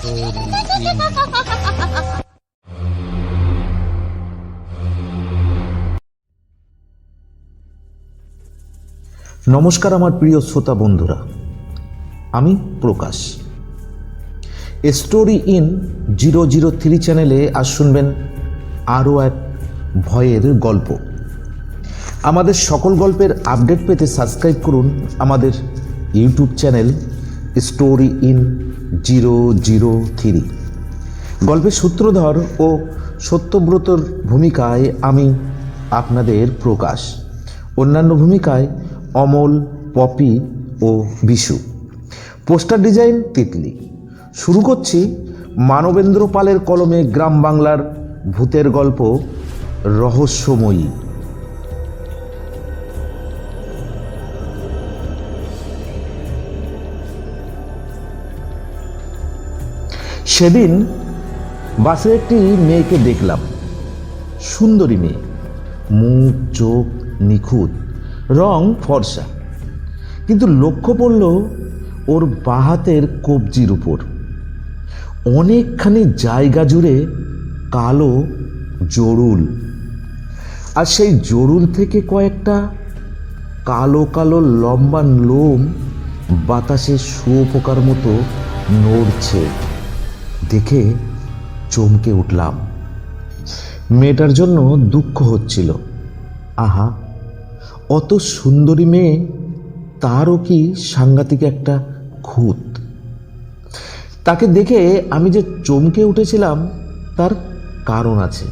নমস্কার আমার প্রিয় শ্রোতা বন্ধুরা, আমি প্রকাশ। স্টোরি ইন 003 চ্যানেলে আজ শুনবেন আরও এক ভয়ের গল্প। আমাদের সকল গল্পের আপডেট পেতে সাবস্ক্রাইব করুন আমাদের ইউটিউব চ্যানেল স্টোরি ইন 003। গল্পের সূত্রধর ও সত্যব্রতর ভূমিকায় আমি আপনাদের প্রকাশ, অন্যান্য ভূমিকায় অমল, পপি ও বিশু, পোস্টার ডিজাইন তিতলি। শুরু করছি মানবেন্দ্র পালের কলমে গ্রাম বাংলার ভূতের গল্প রহস্যময়ী। সেদিন বাসে একটি মেয়েকে দেখলাম, সুন্দরী মেয়ে, মুখ চোখ নিখুঁত, রং ফর্সা, কিন্তু লক্ষ্য পড়ল ওর বাঁ হাতের কবজির উপর অনেকখানি জায়গা জুড়ে কালো জরুল, আর সেই জরুল থেকে কয়েকটা কালো কালো লম্বা লোম বাতাসে শুয়োপোকার মতো নড়ছে। দেখে চমকে উঠলাম। মেয়েটার জন্য দুঃখ হচ্ছিল। আহা, অত সুন্দরী মেয়ে, তারও কি সাংঘাতিক একটা খুঁত। তাকে দেখে আমি যে চমকে উঠেছিলাম তার কারণ আছে।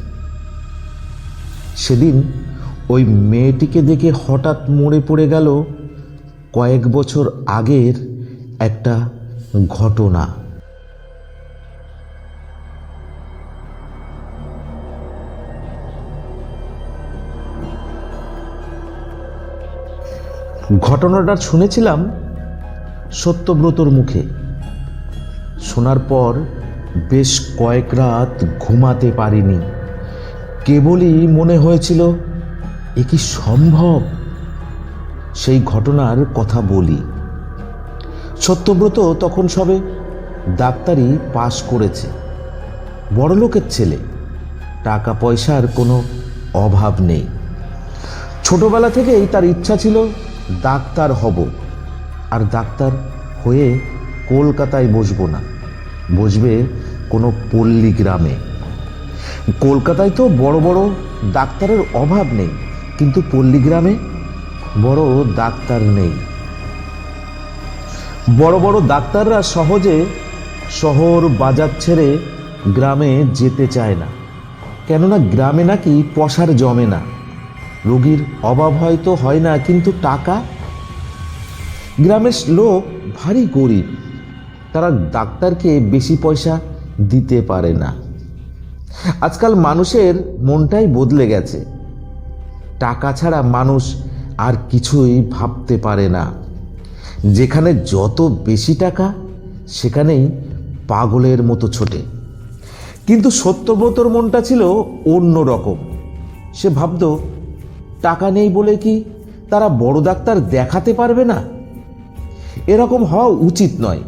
সেদিন ওই মেয়েটিকে দেখে হঠাৎ মনে পড়ে গেল কয়েক বছর আগের একটা ঘটনা। ঘটনাটা শুনেছিলাম সত্যব্রতর মুখে। শোনার পর বেশ কয়েক রাত ঘুমাতে পারিনি। কেবলই মনে হয়েছিল এ কি সম্ভব। সেই ঘটনার কথা বলি। সত্যব্রত তখন সবে ডাক্তারি পাশ করেছে, বড়লোকের ছেলে, টাকা পয়সার কোনো অভাব নেই। ছোটবেলা থেকেই তার ইচ্ছা ছিল ডাক্তার হব, আর ডাক্তার হয়ে কলকাতায় বসবো না, বসবে কোনো পল্লী গ্রামে। কলকাতায় তো বড় বড় ডাক্তারের অভাব নেই, কিন্তু পল্লী গ্রামে বড় ডাক্তার নেই। বড় বড় ডাক্তাররা সহজে শহর বাজার ছেড়ে গ্রামে যেতে চায় না, কেননা গ্রামে নাকি পয়সার জমে না। রোগীর অভাব হয়তো হয় না, কিন্তু টাকা। গ্রামের লোক ভারী গরিব, তারা ডাক্তারকে বেশি পয়সা দিতে পারে না। আজকাল মানুষের মনটাই বদলে গেছে। টাকা ছাড়া মানুষ আর কিছুই ভাবতে পারে না। যেখানে যত বেশি টাকা, সেখানেই পাগলের মতো ছোটে। কিন্তু সত্যব্রতর মনটা ছিল অন্য রকম। সে ভাবত, টাকা নেই বলে কি তারা বড় ডাক্তার দেখাতে পারবে না? এরকম হওয়া উচিত নয়।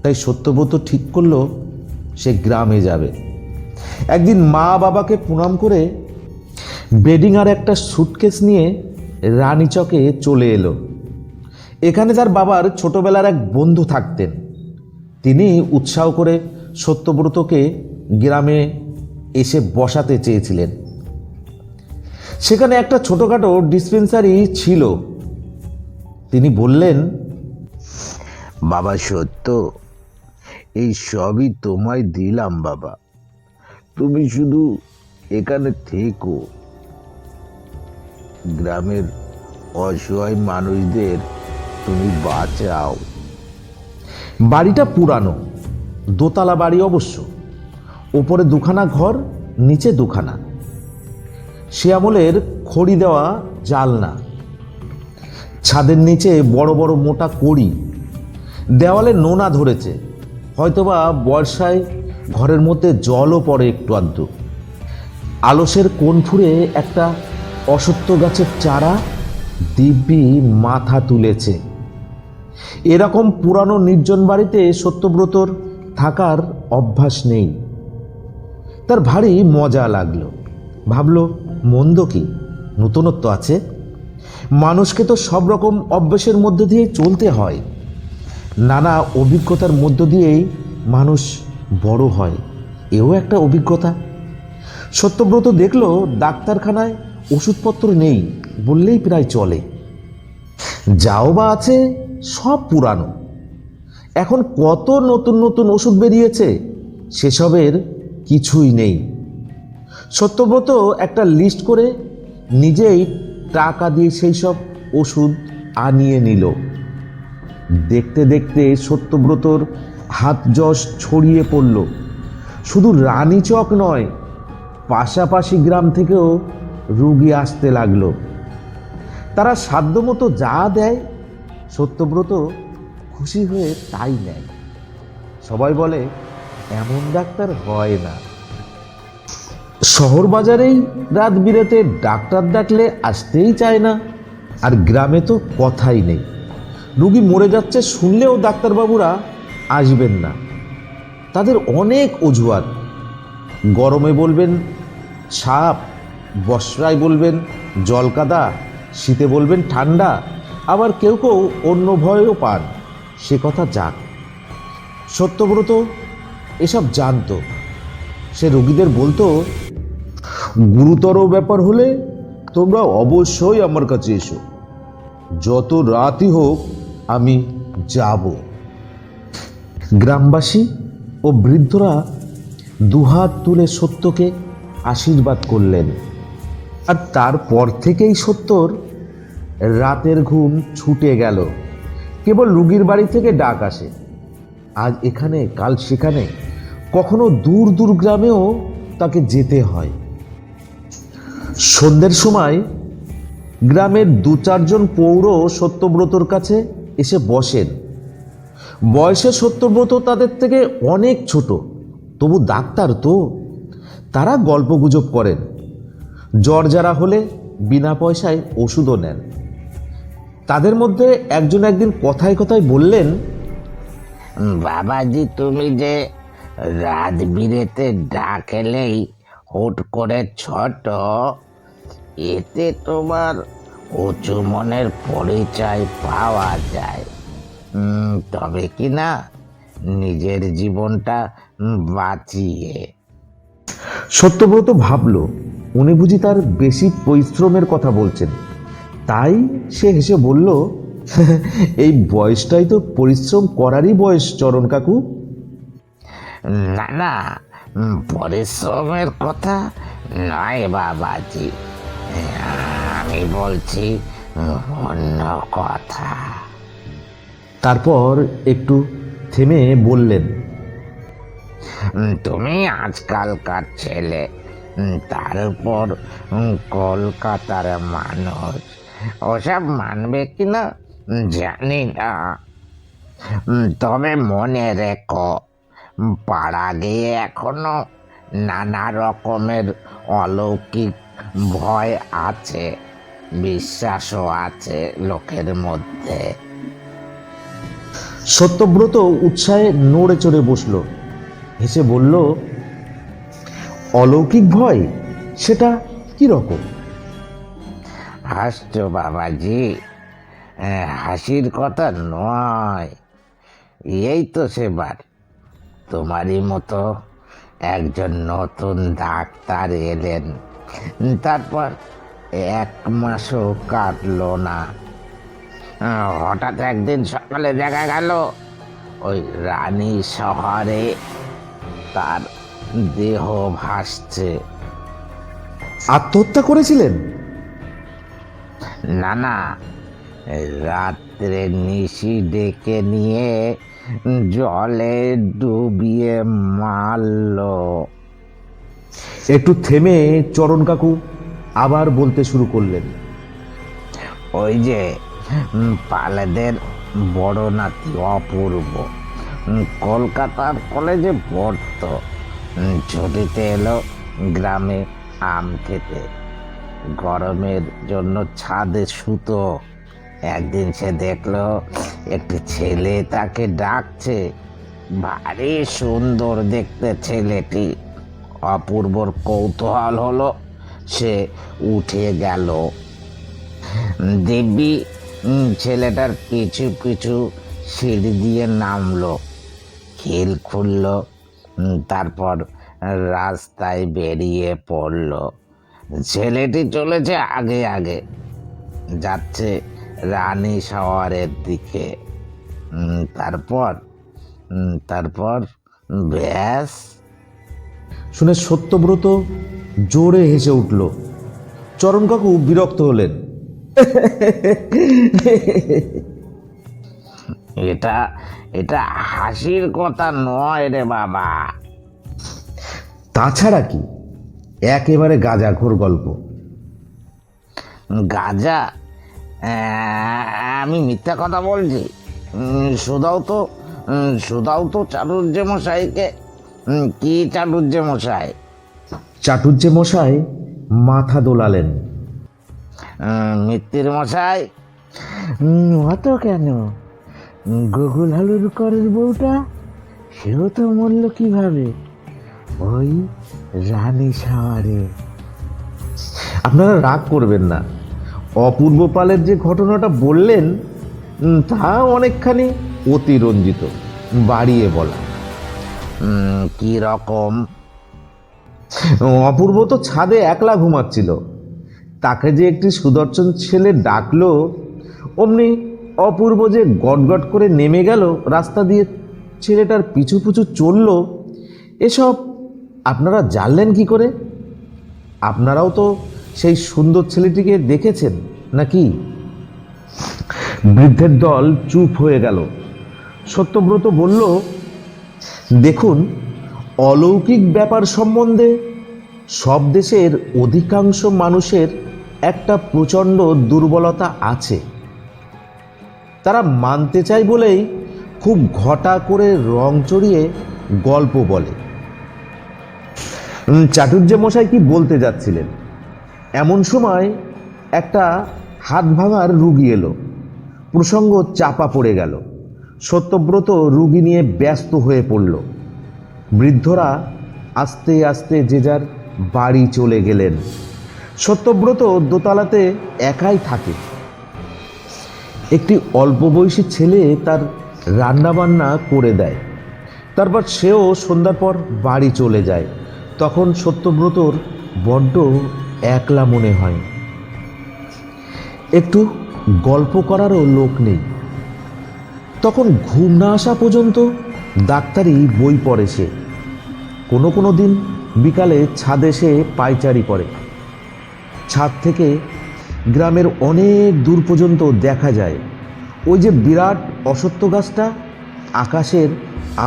তাই সত্যব্রত ঠিক করলো সে গ্রামে যাবে। একদিন মা বাবাকে প্রণাম করে বেডিং আর একটা সুটকেস নিয়ে রানীচকে চলে এলো। এখানে তার বাবার ছোটবেলার এক বন্ধু থাকতেন। তিনি উৎসাহ করে সত্যব্রতকে গ্রামে এসে বসাতে চেয়েছিলেন। সেখানে একটা ছোটখাটো ডিসপেন্সারি ছিল। তিনি বললেন, বাবা সত্য, এই সবই তোমায় দিলাম বাবা, তুমি শুধু এখানে থেকো। গ্রামের অসহায় মানুষদের তুমি বাঁচাও। বাড়িটা পুরানো, দোতলা বাড়ি অবশ্য। ওপরে দুখানা ঘর, নিচে দুখানা। সে আমলের খড়ি দেওয়া জালনা। ছাদের নিচে বড় বড় মোটা কড়ি। দেওয়ালে নোনা ধরেছে, হয়তোবা বর্ষায় ঘরের মধ্যে জলও পড়ে একটু আধটু। আলসের কোণ ফুঁড়ে একটা অশ্বত্থ গাছের চারা দিব্যি মাথা তুলেছে। এরকম পুরানো নির্জন বাড়িতে সত্যব্রতর থাকার অভ্যাস নেই। তার ভারী মজা লাগলো। ভাবলো, মন্দ কি, নতুনত্ব আছে। মানুষকে তো সব রকম অভ্যাসের মধ্যে দিয়ে চলতে হয়। নানা অভিজ্ঞতার মধ্য দিয়েই মানুষ বড় হয়, এও একটা অভিজ্ঞতা। সত্যব্রত দেখলো ডাক্তারখানায় ওষুধপত্র নেই বললেই প্রায় চলে। যাও বা আছে সব পুরানো। এখন কত নতুন নতুন ওষুধ বেরিয়েছে, সেসবের কিছুই নেই। সত্যব্রত একটা লিস্ট করে নিজেই টাকা দিয়ে সেই সব ওষুধ আনিয়ে নিল। দেখতে দেখতে সত্যব্রতর হাত যশ ছড়িয়ে পড়ল। শুধু রানীচক নয়, পাশাপাশি গ্রাম থেকেও রুগী আসতে লাগলো। তারা সাধ্যমতো যা দেয় সত্যব্রত খুশি হয়ে তাই নেয়। সবাই বলে, এমন ডাক্তার হয় না। শহর বাজারেই রাত বিরেতে ডাক্তার ডাকলে আসতেই চায় না, আর গ্রামে তো কথাই নেই। রুগী মরে যাচ্ছে শুনলেও ডাক্তারবাবুরা আসবেন না। তাদের অনেক অজুহাত। গরমে বলবেন সাপ, বর্ষায় বলবেন জলকাদা, শীতে বলবেন ঠান্ডা, আবার কেউ কেউ অন্য ভয়ও পান। সে কথা যাক। সত্যব্রত এসব জানতো। সে রোগীদের বলতো, গুরুতর ব্যাপার হলে তোমরা অবশ্যই আমার কাছে এসো, যত রাতই হোক আমি যাব। গ্রামবাসী ও বৃদ্ধরা দুহাত তুলে সত্যকে আশীর্বাদ করলেন। আর তারপর থেকেই সত্যর রাতের ঘুম ছুটে গেল। কেবল রুগীর বাড়ি থেকে ডাক আসে, আজ এখানে কাল সেখানে। কখনো দূর দূর গ্রামেও তাকে যেতে হয়। সন্ধ্যের সময় গ্রামের 2-4 পৌর সত্যব্রতর কাছে এসে বসেন। বয়সে সত্যব্রত তাদের থেকে অনেক ছোট, তবু ডাক্তার তো। তারা গল্পগুজব করেন। জ্বর যারা হলে বিনা পয়সায় ওষুধও নেন। তাদের মধ্যে একজন একদিন কথায় কথায় বললেন, বাবাজি, তুমি যে রাত বিরেতে ডাকেলেই হুট করে ছোট, এতে তোমার উঁচু মনের পরিচয় পাওয়া যায়। তবে কি না নিজের জীবনটা বাঁচিয়ে। সত্যব্রত ভাবল, উনি বুঝি তার বেশি পরিশ্রমের কথা বলছেন। তাই সে হেসে বলল, এই বয়সটাই তো পরিশ্রম করারই বয়স চরণ কাকু। না না, পরিশ্রমের কথা নয় বাবাজি, আমি বলছি অন্য কথা। তারপর একটু থেমে বললেন, তুমি আজকালকার ছেলে, তার উপর কলকাতার মানুষ, ওসব মানবে কিনা জানি না। তবে মনে রেখো, পাড়া গিয়ে এখনো নানা রকমের অলৌকিক ভয় আছে, বিশ্বাসও আছে লোকের মধ্যে। সত্যব্রত উৎসাহে নড়ে চড়ে বসল। হেসে বলল, অলৌকিক ভয়, সেটা কি রকম? হাসছো বাবাজি, হাসির কথা নয়। এই তো সেবার তোমারই মতো একজন নতুন ডাক্তার এলেন, তারপর 1 মাসও কাটলো না। হঠাৎ একদিন সকালে দেখা গেল ওই রানী শহরে তার দেহ ভাসছে। আত্মহত্যা করেছিলেন? না না, রাত্রে নিশি ডেকে নিয়ে জলে ডুবিয়ে মারল। একটু থেমে চরণ কাকু আবার বলতে শুরু করলেন, ওই যে পালেদের বড় নাতি অপূর্ব কলকাতার কলেজে পড়তো, ছুটিতে এলো গ্রামে আম খেতে। গরমের জন্য ছাদে শুতো। একদিন সে দেখলো একটি ছেলে তাকে ডাকছে। ভারী সুন্দর দেখতে ছেলেটি। অপূর্বর কৌতূহল হলো, সে উঠে গেল। দিব্যি ছেলেটার পিছু পিছু সিঁড়ি দিয়ে নামলো, খিল খুলল, তারপর রাস্তায় বেরিয়ে পড়ল। ছেলেটি চলেছে আগে আগে, যাচ্ছে রানী শহরের দিকে। তারপর তারপর ব্যাস। শুনে সত্যব্রত জোরে হেসে উঠল। চরণ কাকু বিরক্ত হলেন। এটা এটা হাসির কথা নয় রে বাবা। তাছাড়া কি, একেবারে গাঁজাখোর গল্প। গাজা? আমি মিথ্যা কথা বলছি? সুদাও তো চাটুর্যে মশাইকে। কি চাটুর্যে মশাই? চাটুর্যে মশাই মাথা দোলালেন। মিত্তির মশাই? অত কেন, গোকুল হালুরকরের বউটা, সেও তো মরল কিভাবে? ওই রানী সাওয়ারে। আপনারা রাগ করবেন না, অপূর্ব পালের যে ঘটনাটা বললেন তা অনেকখানি অতিরঞ্জিত, বাড়িয়ে বলা। কি রকম? অপূর্ব তো ছাদে একলা ঘুমাচ্ছিল, তাকে যে একটি সুদর্শন ছেলে ডাকলো, অমনি অপূর্ব যে গটগট করে নেমে গেল রাস্তা দিয়ে, ছেলেটার পিছু পিছু চলল, এসব আপনারা জানলেন কি করে? আপনারাও তো সেই সুন্দর ছেলেটিকে দেখেছেন নাকি? বৃদ্ধের দল চুপ হয়ে গেল। সত্যব্রত বলল, দেখুন, অলৌকিক ব্যাপার সম্বন্ধে সব দেশের অধিকাংশ মানুষের একটা প্রচণ্ড দুর্বলতা আছে। তারা মানতে চায় বলেই খুব ঘটা করে রং চড়িয়ে গল্প বলে। চাটুর্যে মশাই কি বলতে যাচ্ছিলেন? এমন সময় একটা হাত ভাঙার রুগী এলো। প্রসঙ্গ চাপা পড়ে গেল। সত্যব্রত রুগী নিয়ে ব্যস্ত হয়ে পড়ল। বৃদ্ধরা আস্তে আস্তে যে যার বাড়ি চলে গেলেন। সত্যব্রত দোতলাতে একাই থাকে। একটি অল্প বয়সী ছেলে তার রান্নাবান্না করে দেয়। তারপর সেও সন্ধ্যার পর বাড়ি চলে যায়। তখন সত্যব্রতর বড্ড একলা মনে হয়। একটু গল্প করারও লোক নেই। তখন ঘুম না আসা পর্যন্ত ডাক্তারি বই পড়ে সে। কোনো কোনো দিন বিকালে ছাদে সে পায়চারি করে। ছাদ থেকে গ্রামের অনেক দূর পর্যন্ত দেখা যায় ওই যে বিরাট অশ্বত্থ গাছটা, আকাশের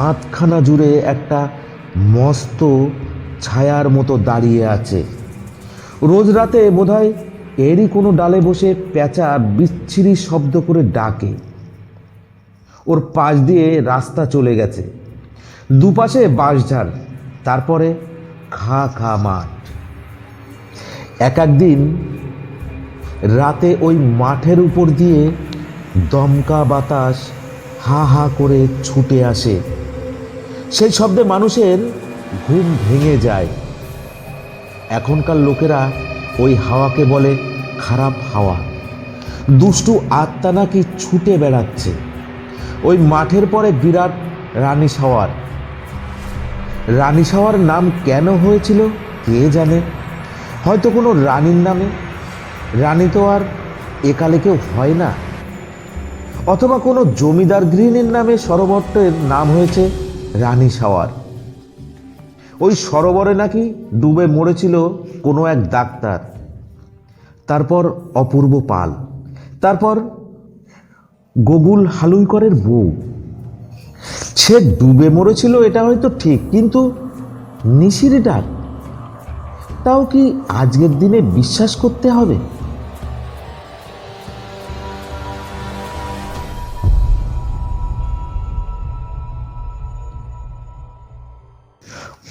আধখানা জুড়ে একটা মস্ত ছায়ার মতো দাঁড়িয়ে আছে। রোজ রাতে বোধহয় এরই কোনো ডালে বসে পেঁচা বিচ্ছিরি শব্দ করে ডাকে। ওর পাশ দিয়ে রাস্তা চলে গেছে, দুপাশে বাঁশঝাড়, তারপরে খা খা মাঠ। এক একদিন রাতে ওই মাঠের উপর দিয়ে দমকা বাতাস হা হা করে ছুটে আসে। সেই শব্দে মানুষের ঘুম ভেঙে যায়। এখনকার লোকেরা ওই হাওয়াকে বলে খারাপ হাওয়া। দুষ্টু আত্মা নাকি ছুটে বেড়াচ্ছে। ওই মাঠের পরে বিরাট রানী সাওয়ার। রানী সাওয়ার নাম কেন হয়েছিল কে জানে? হয়তো কোনো রানীর নামে। রানী তো আর একালে কেউ হয় না। অথবা কোনো জমিদার গৃহিণীর নামে সরোবরটির নাম হয়েছে রানী সাওয়ার। ওই সরোবরে নাকি ডুবে মরেছিল কোনো এক ডাক্তার, তারপর অপূর্ব পাল, তারপর গোকুল হালুইকরের বউ। সে ডুবে মরেছিল এটা হয়তো ঠিক, কিন্তু নিশির ডাক, তাও কি আজকের দিনে বিশ্বাস করতে হবে?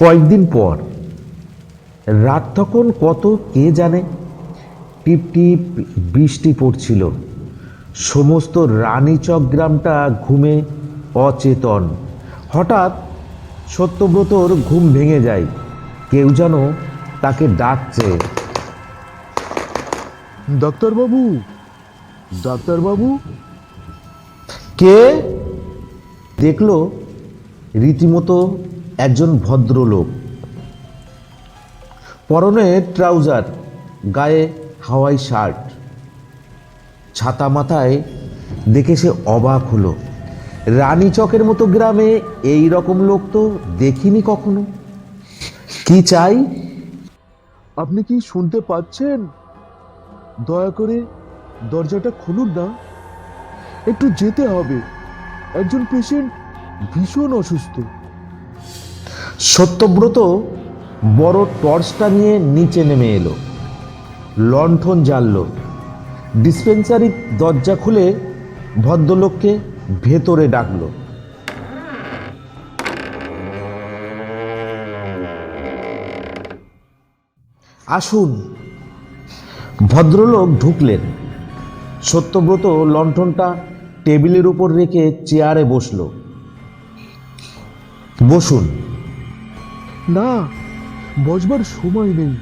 কয়েকদিন পর রাত তখন কত কে জানে, টিপ টিপ বৃষ্টি পড়ছিল। সমস্ত রানীচক গ্রামটা ঘুমে অচেতন। হঠাৎ সত্যব্রতর ঘুম ভেঙে যায়। কেউ যেন তাকে ডাকছে। ডাক্তারবাবু, ডাক্তারবাবু। কে? দেখলো রীতিমতো একজন ভদ্রলোক, পরনে ট্রাউজার, গায়ে হাওয়াই শার্ট, ছাতা মাথায়। দেখে সে অবাক হলো। রানীচকের মতো গ্রামে এই রকম লোক তো দেখিনি কখনো। কি চাই? আপনি কি শুনতে পাচ্ছেন? দয়া করে দরজাটা খুলুন না, একটু যেতে হবে। একজন পেশেন্ট ভীষণ অসুস্থ। সত্যব্রত বড় টর্চটা নিয়ে নিচে নেমে এলো, লণ্ঠন জ্বালল, ডিসপেন্সারির দরজা খুলে ভদ্রলোককে ভেতরে ডাকলো। আসুন। ভদ্রলোক ঢুকলেন। সত্যব্রত লণ্ঠনটা টেবিলের উপর রেখে চেয়ারে বসলো। বসুন। না, বসবার সময় নেই,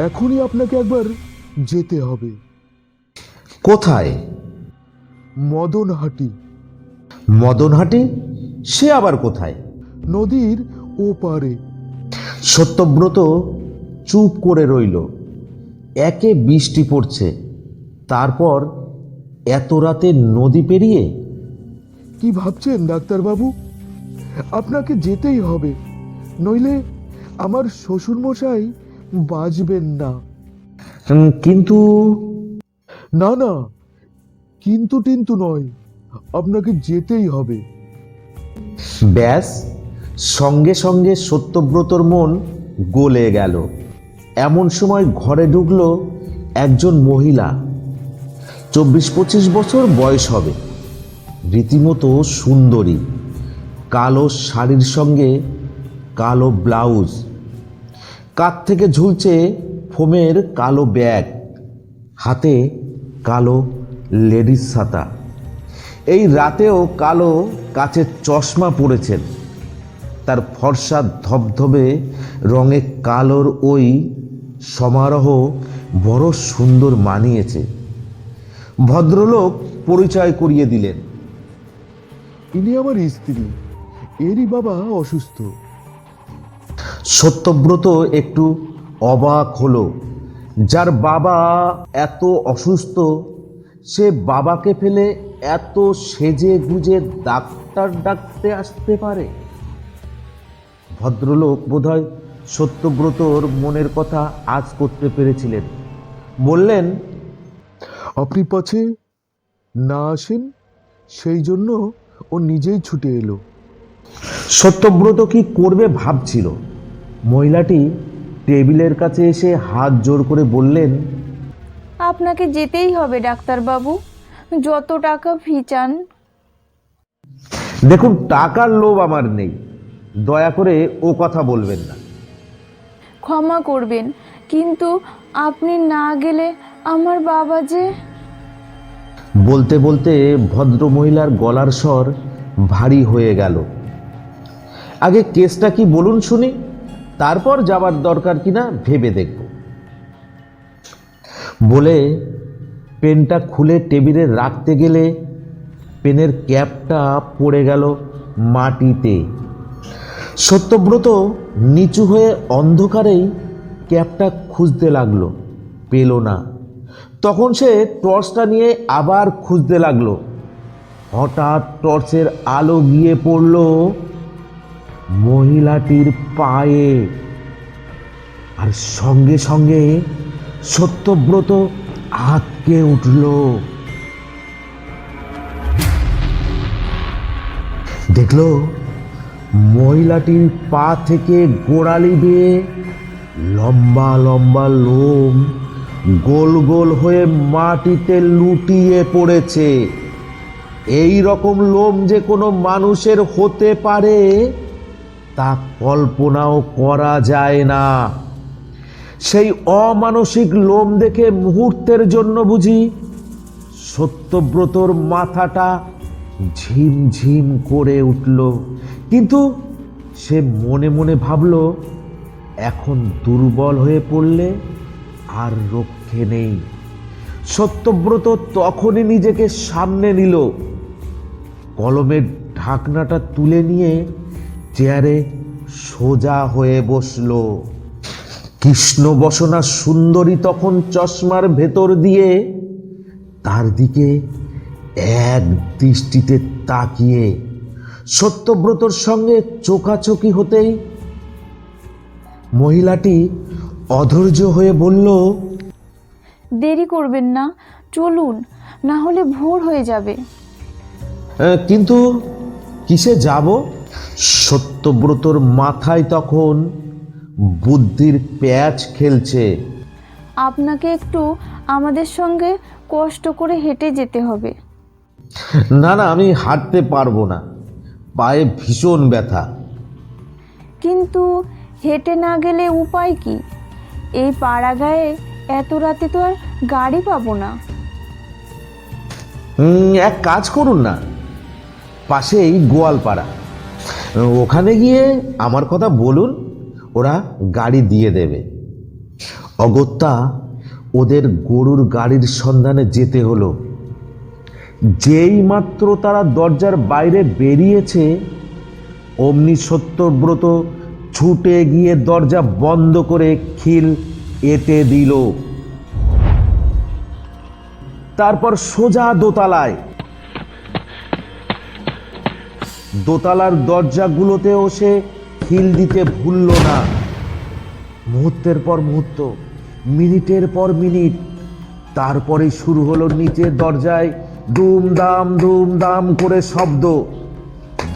এখনই আপনাকে একবার যেতে হবে। কোথায়? মদনহাটি। মদনহাটি? সে আবার কোথায়? নদীর ওপারে। সত্যব্রত চুপ করে রইল। একে বৃষ্টি পড়ছে, তারপর এত রাতে নদী পেরিয়ে। কি ভাবছেন ডাক্তারবাবু? আপনাকে যেতেই হবে, নইলে আমার শ্বশুরমশাই বাঁচবেন না। কিন্তু না না, কিন্তু টিন্তু নয়, আপনাকে যেতেই হবে। ব্যাস, সঙ্গে সঙ্গে সত্যব্রতর মন গলে গেল। এমন সময় ঘরে ঢুকলো একজন মহিলা, 24-25 বছর বয়স হবে, রীতিমতো সুন্দরী। কালো শাড়ির সঙ্গে কালো ব্লাউজ, কাঁধ থেকে ঝুলছে ফোমের কালো ব্যাগ, হাতে কালো লেডিস ছাতা। এই রাতেও কালো কাচের চশমা পরেছেন। তার ফর্সা ধবধবে রঙে কালোর ওই সমারোহ বড় সুন্দর মানিয়েছে। ভদ্রলোক পরিচয় করিয়ে দিলেন। ইনি আমার স্ত্রী, এরই বাবা অসুস্থ। সত্যব্রত একটু অবাক হলো। যার বাবা এত অসুস্থ, সে বাবাকে ফেলে এত সেজে গুজে ডাক্তার ডাকতে আসতে পারে? ভদ্রলোক বোধহয় সত্যব্রতর মনের কথা আজ করতে পেরেছিলেন। বললেন, আপনি পাছে না আসেন, সেই জন্য ও নিজেই ছুটে এলো। সত্যব্রত কি করবে ভাবছিল। মহিলাটি টেবিলের কাছে এসে হাত জোর করে বললেন, আপনাকে যেতেই হবে ডাক্তারবাবু, যত টাকা ফি চান। দেখুন, টাকার লোভ আমার নেই, দয়া করে ও কথা বলবেন না। ক্ষমা করবেন, কিন্তু আপনি না গেলে আমার বাবা যে। বলতে বলতে ভদ্রমহিলার গলার স্বর ভারী হয়ে গেল। আগে কেসটা কি বলুন শুনি, তারপর যাবার দরকার কিনা ভেবে দেখব। বলে পেনটা খুলে টেবিলে রাখতে গেলে পেনের ক্যাপটা পড়ে গেল মাটিতে। সত্যব্রত নিচু হয়ে অন্ধকারেই ক্যাপটা খুঁজতে লাগলো, পেল না। তখন সে টর্চটা নিয়ে আবার খুঁজতে লাগলো। হঠাৎ টর্চের আলো গিয়ে পড়ল মহিলাটির পায়ে, আর সঙ্গে সঙ্গে সত্যব্রত আঁতকে উঠল। দেখলো মহিলাটির পা থেকে গোড়ালি বেয়ে লম্বা লম্বা লোম গোল গোল হয়ে মাটিতে লুটিয়ে পড়েছে। এই রকম লোম যে কোনো মানুষের হতে পারে তা কল্পনাও করা যায় না। সেই অমানসিক লোম দেখে মুহূর্তের জন্য বুঝি সত্যব্রতর মাথাটা ঝিমঝিম করে উঠল, কিন্তু সে মনে মনে ভাবল এখন দুর্বল হয়ে পড়লে আর রক্ষে নেই। সত্যব্রত তখনই নিজেকে সামনে নিল, কলমের ঢাকনাটা তুলে নিয়ে চেয়ারে সোজা হয়ে বসল। কৃষ্ণবসনা সুন্দরী তখন চশমার ভেতর দিয়ে তার দিকে এক দৃষ্টিতে তাকিয়ে সত্যব্রতর সঙ্গে চোখাচোখি হতেই মহিলাটি অধৈর্য হয়ে বলল, দেরি করবেন না, চলুন, না হলে ভোর হয়ে যাবে। কিন্তু কিসে যাব? সত্যব্রতর মাথায় তখন বুদ্ধির প্যাঁচ খেলছে। আপনাকে একটু আমাদের সঙ্গে কষ্ট করে হেঁটে যেতে হবে। না না, আমি হাঁটতে পারবো না, পায়ে ভীষণ ব্যথা। কিন্তু হেঁটে না গেলে উপায় কি? এই পাড়া গায়ে এত রাতে তো আর গাড়ি পাবো না। এক কাজ করুন না, পাশেই গোয়ালপাড়া, ওখানে গিয়ে আমার কথা বলুন, ওরা গাড়ি দিয়ে দেবে। অগত্যা ওদের গরুর গাড়ির সন্ধানে যেতে হলো। যেই মাত্র তারা দরজার বাইরে বেরিয়েছে, অমনি সত্যব্রত ছুটে গিয়ে দরজা বন্ধ করে খিল এঁটে দিল। তারপর সোজা দোতলায়। দোতলার দরজাগুলোতেও সে খিল দিতে ভুলল না। মুহূর্তের পর মুহূর্ত, মিনিটের পর মিনিট, তারপরে শুরু হলো নিচের দরজায় দুমদাম করে শব্দ।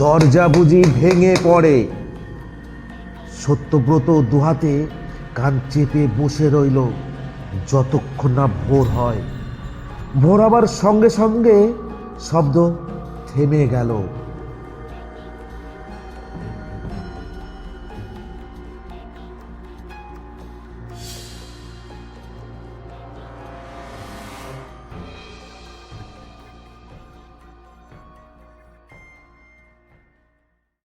দরজা বুঝি ভেঙে পড়ে। সত্যব্রত দুহাতে কান চেপে বসে রইল যতক্ষণ না ভোর হয়। ভোর হবার সঙ্গে সঙ্গে শব্দ থেমে গেল।